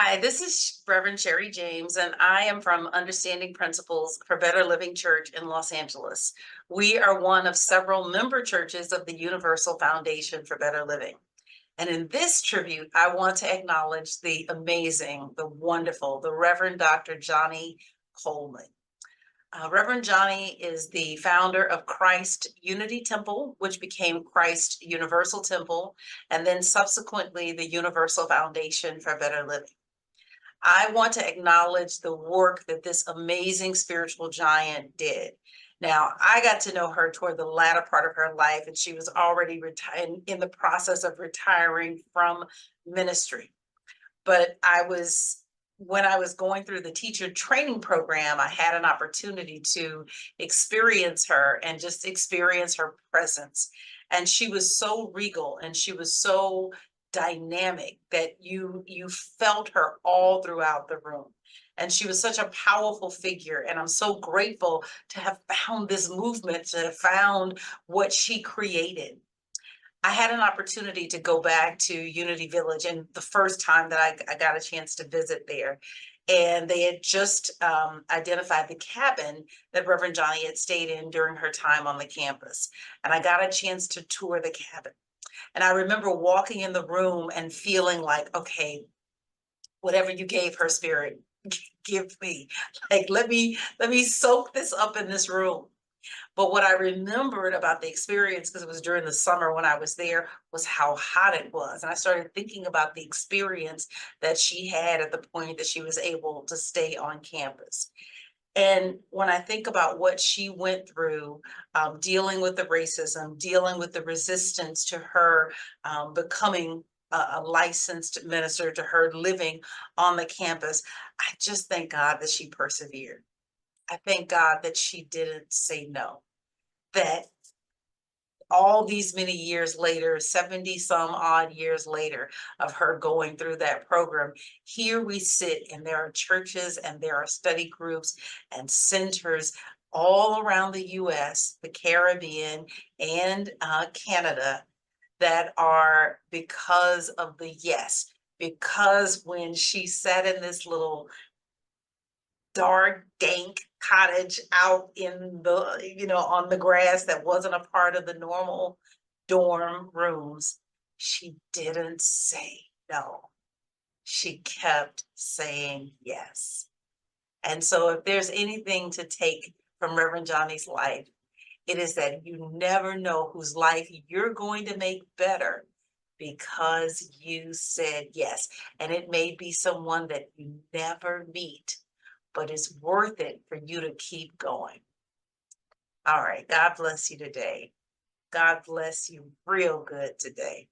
Hi, this is Reverend Sherri James, and I am from Understanding Principles for Better Living Church in Los Angeles. We are one of several member churches of the Universal Foundation for Better Living. And in this tribute, I want to acknowledge the amazing, the wonderful, the Reverend Dr. Johnnie Coleman. Reverend Johnnie is the founder of Christ Unity Temple, which became Christ Universal Temple, and then subsequently the Universal Foundation for Better Living. I want to acknowledge the work that this amazing spiritual giant did. Now, I got to know her toward the latter part of her life, and she was already in the process of retiring from ministry. But when I was going through the teacher training program, I had an opportunity to experience her and just experience her presence. And she was so regal and she was so dynamic that you felt her all throughout the room. And she was such a powerful figure. And I'm so grateful to have found this movement, to have found what she created. I had an opportunity to go back to Unity Village, and the first time that I got a chance to visit there, and they had just identified the cabin that Reverend Johnnie had stayed in during her time on the campus. And I got a chance to tour the cabin. And I remember walking in the room and feeling like, okay, whatever you gave her, spirit, give me. Like, let me soak this up in this room. But what I remembered about the experience, because it was during the summer when I was there, was how hot it was. And I started thinking about the experience that she had at the point that she was able to stay on campus. And when I think about what she went through, dealing with the racism, dealing with the resistance to her becoming a licensed minister, to her living on the campus, I just thank God that she persevered. I thank God that she didn't say no, that all these many years later, 70 some odd years later of her going through that program, here we sit and there are churches and there are study groups and centers all around the US, the Caribbean, and Canada that are because of the yes. Because when she sat in this little dark, dank cottage out in the, on the grass that wasn't a part of the normal dorm rooms, she didn't say no. She kept saying yes. And so if there's anything to take from Reverend Johnnie's life, it is that you never know whose life you're going to make better because you said yes. And it may be someone that you never meet, but it's worth it for you to keep going. All right. God bless you today. God bless you real good today.